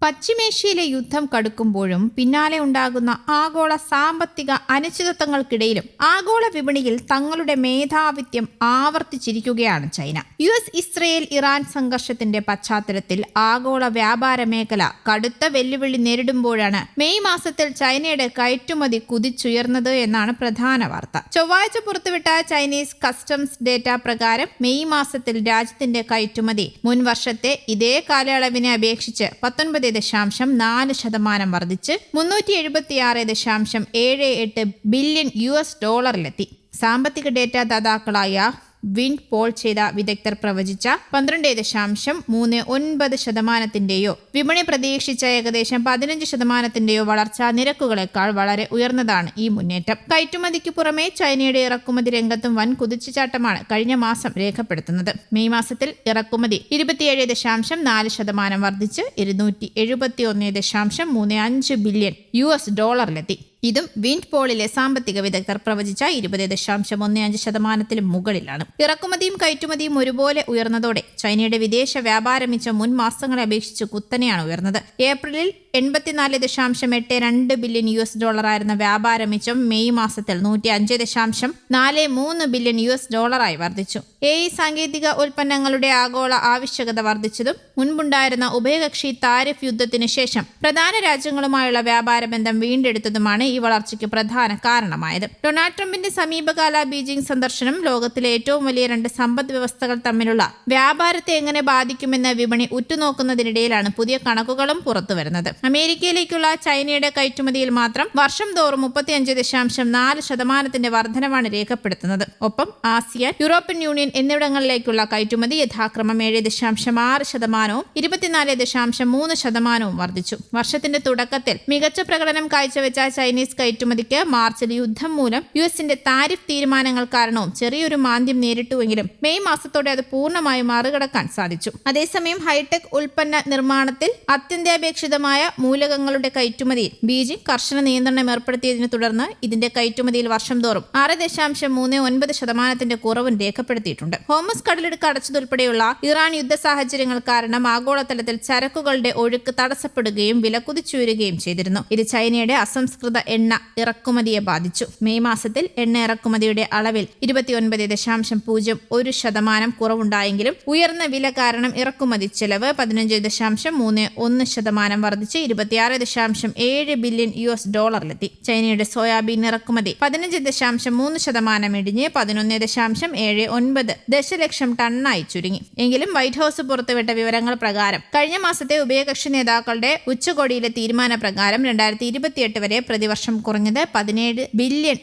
പശ്ചിമേഷ്യയിലെ യുദ്ധം കടുക്കുമ്പോഴും പിന്നാലെ ഉണ്ടാകുന്ന ആഗോള സാമ്പത്തിക അനിശ്ചിതത്വങ്ങൾക്കിടയിലും ആഗോള വിപണിയിൽ തങ്ങളുടെ മേധാവിത്യം ആവർത്തിച്ചിരിക്കുകയാണ് ചൈന. ഇസ്രയേൽ ഇറാൻ സംഘർഷത്തിന്റെ പശ്ചാത്തലത്തിൽ ആഗോള വ്യാപാര മേഖല കടുത്ത വെല്ലുവിളി നേരിടുമ്പോഴാണ് മെയ് മാസത്തിൽ ചൈനയുടെ കയറ്റുമതി കുതിച്ചുയർന്നത് എന്നാണ് പ്രധാന വാർത്ത. ചൊവ്വാഴ്ച പുറത്തുവിട്ട ചൈനീസ് കസ്റ്റംസ് ഡേറ്റ പ്രകാരം മെയ് മാസത്തിൽ രാജ്യത്തിന്റെ കയറ്റുമതി മുൻ വർഷത്തെ ഇതേ കാലയളവിനെ അപേക്ഷിച്ച് 19.4% വർദ്ധിച്ച് $376.78 ബില്യൺ ഡോളറിലെത്തി. സാമ്പത്തിക ഡേറ്റ ദാതാക്കളായ വിൻഡ് പോൾ ചെയ്ത വിദഗ്ധർ പ്രവചിച്ച 12.39%, വിപണി പ്രതീക്ഷിച്ച ഏകദേശം 15% വളർച്ചാ നിരക്കുകളെക്കാൾ വളരെ ഉയർന്നതാണ് ഈ മുന്നേറ്റം. കയറ്റുമതിക്ക് പുറമെ ചൈനയുടെ ഇറക്കുമതി രംഗത്തും വൻ കുതിച്ചുചാട്ടമാണ് കഴിഞ്ഞ മാസം രേഖപ്പെടുത്തുന്നത്. മെയ് മാസത്തിൽ ഇറക്കുമതി 27.4% വർദ്ധിച്ച് $271.35 ബില്യൺ ഡോളറിലെത്തി. ഇതും വിൻഡ് പോളിലെ സാമ്പത്തിക വിദഗ്ധർ പ്രവചിച്ച 20.15% മുകളിലാണ്. ഇറക്കുമതിയും കയറ്റുമതിയും ഒരുപോലെ ഉയർന്നതോടെ ചൈനയുടെ വിദേശ വ്യാപാര മിച്ചം മുൻ മാസങ്ങളെ അപേക്ഷിച്ച് കുത്തനെയാണ് ഉയർന്നത്. ഏപ്രിലിൽ $84.82 ബില്യൺ ആയിരുന്ന വ്യാപാര മിച്ചം മെയ് മാസത്തിൽ $105.43 ബില്യൺ ഡോളറായി വർദ്ധിച്ചു. സാങ്കേതിക ഉൽപ്പന്നങ്ങളുടെ ആഗോള ആവശ്യകത വർദ്ധിച്ചതും മുൻപുണ്ടായിരുന്ന ഉഭയകക്ഷി താരിഫ് യുദ്ധത്തിനു ശേഷം പ്രധാന രാജ്യങ്ങളുമായുള്ള വ്യാപാര ബന്ധം വീണ്ടെടുത്തതുമാണ് ഈ വളർച്ചയ്ക്ക് പ്രധാന കാരണമായത്. ഡൊണാൾഡ് ട്രംപിന്റെ സമീപകാല ബീജിംഗ് സന്ദർശനം ലോകത്തിലെ ഏറ്റവും വലിയ രണ്ട് സമ്പദ് വ്യവസ്ഥകൾ തമ്മിലുള്ള വ്യാപാരത്തെ എങ്ങനെ ബാധിക്കുമെന്ന് വിപണി ഉറ്റുനോക്കുന്നതിനിടയിലാണ് പുതിയ കണക്കുകളും പുറത്തുവരുന്നത്. അമേരിക്കയിലേക്കുള്ള ചൈനയുടെ കയറ്റുമതിയിൽ മാത്രം വർഷം തോറും 35.4% വർധനവാണ് രേഖപ്പെടുത്തുന്നത്. ഒപ്പം ആസിയാൻ, യൂറോപ്യൻ യൂണിയൻ എന്നിവിടങ്ങളിലേക്കുള്ള കയറ്റുമതി യഥാക്രമം 7.6%, 24.3% വർദ്ധിച്ചു. വർഷത്തിന്റെ തുടക്കത്തിൽ മികച്ച പ്രകടനം കാഴ്ചവെച്ച ചൈനീസ് കയറ്റുമതിക്ക് മാർച്ചിൽ യുദ്ധം മൂലം യുഎസിന്റെ താരിഫ് തീരുമാനങ്ങൾ കാരണവും ചെറിയൊരു മാന്ദ്യം നേരിട്ടുവെങ്കിലും മെയ് മാസത്തോടെ അത് പൂർണ്ണമായും മറികടക്കാൻ സാധിച്ചു. അതേസമയം ഹൈടെക് ഉൽപ്പന്ന നിർമ്മാണത്തിൽ അത്യന്താപേക്ഷിതമായ മൂലകങ്ങളുടെ കയറ്റുമതിയിൽ ബീജിംഗ് കർശന നിയന്ത്രണം ഏർപ്പെടുത്തിയതിനെ തുടർന്ന് ഇതിന്റെ കയറ്റുമതിയിൽ വർഷം തോറും 6.39% കുറവും രേഖപ്പെടുത്തിയിട്ടുണ്ട്. ഹോർമുസ് കടലിടുക്ക് അടച്ചതുൾപ്പെടെയുള്ള ഇറാൻ യുദ്ധ സാഹചര്യങ്ങൾ കാരണം ആഗോളതലത്തിൽ ചരക്കുകളുടെ ഒഴുക്ക് തടസ്സപ്പെടുകയും വില കുതിച്ചുയരുകയും ചെയ്തിരുന്നു. ഇത് ചൈനയുടെ അസംസ്കൃത എണ്ണ ഇറക്കുമതിയെ ബാധിച്ചു. മെയ് മാസത്തിൽ എണ്ണ ഇറക്കുമതിയുടെ അളവിൽ 29.01% കുറവുണ്ടായെങ്കിലും ഉയർന്ന വില കാരണം ഇറക്കുമതി ചെലവ് 15.31% വർദ്ധിച്ച് $26.7 ബില്യൺ ഡോളറിലെത്തി. ചൈനയുടെ സോയാബീൻ ഇറക്കുമതി 15.3% ഇടിഞ്ഞ് 11.79 ദശലക്ഷം ടണ്ണായി ചുരുങ്ങി. എങ്കിലും വൈറ്റ് ഹൌസ് പുറത്തുവിട്ട വിവരങ്ങൾ പ്രകാരം കഴിഞ്ഞ മാസത്തെ ഉഭയകക്ഷി നേതാക്കളുടെ ഉച്ചകോടിയിലെ തീരുമാന പ്രകാരം 2028 വരെ പ്രതിവർഷം കുറഞ്ഞത് $17 ബില്യൺ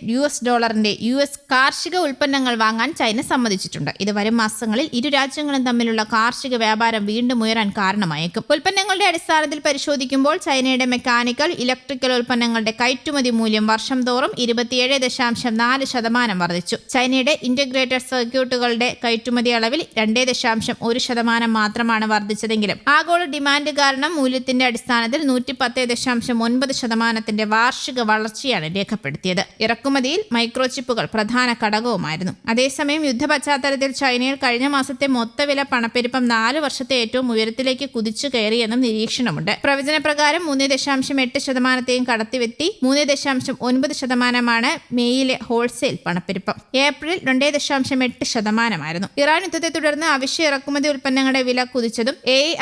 യുഎസ് കാർഷിക ഉൽപ്പന്നങ്ങൾ വാങ്ങാൻ ചൈന സമ്മതിച്ചിട്ടുണ്ട്. ഇത് വരും മാസങ്ങളിൽ ഇരു രാജ്യങ്ങളും തമ്മിലുള്ള കാർഷിക വ്യാപാരം വീണ്ടും ഉയരാൻ കാരണമായേക്കും. ഉൽപ്പന്നങ്ങളുടെ അടിസ്ഥാനത്തിൽ പരിശോധിക്കുമ്പോൾ ചൈനയുടെ മെക്കാനിക്കൽ, ഇലക്ട്രിക്കൽ ഉൽപ്പന്നങ്ങളുടെ കയറ്റുമതി മൂല്യം വർഷം തോറും 27.4% വർദ്ധിച്ചു. ചൈനയുടെ ഇന്റഗ്രേറ്റഡ് സർക്യൂട്ടുകളുടെ കയറ്റുമതി അളവിൽ 2.1% മാത്രമാണ് വർദ്ധിച്ചതെങ്കിലും ആഗോള ഡിമാൻഡ് കാരണം മൂല്യത്തിന്റെ അടിസ്ഥാനത്തിൽ 110.9% വാർഷിക വളർച്ചയാണ് രേഖപ്പെടുത്തിയത്. ഇറക്കുമതിയിൽ മൈക്രോചിപ്പുകൾ പ്രധാന ഘടകവുമായിരുന്നു. അതേസമയം യുദ്ധ പശ്ചാത്തലത്തിൽ ചൈനയിൽ കഴിഞ്ഞ മാസത്തെ മൊത്തവില പണപ്പെരുപ്പം 4 വർഷത്തെ ഏറ്റവും ഉയരത്തിലേക്ക് കുതിച്ചു കയറിയെന്നും നിരീക്ഷണമുണ്ട്. പ്രവചന പ്രകാരം 3.8% കടത്തിവെത്തി 3.9% മെയ്യിലെ ഹോൾസെയിൽ പണപ്പെരുപ്പം. ഏപ്രിൽ 2.8% ഇറാൻ യുദ്ധത്തെ തുടർന്ന് അവശ്യ ഇറക്കുമതി ഉൽപ്പന്നങ്ങളുടെ വില കുതിച്ചതും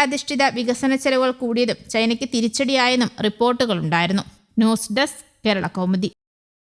അധിഷ്ഠിത വികസന ചെലവുകൾ കൂടിയതും ചൈനയ്ക്ക് തിരിച്ചടിയായെന്നും റിപ്പോർട്ടുകളുണ്ടായിരുന്നു. News desk, Kerala Kaumudi.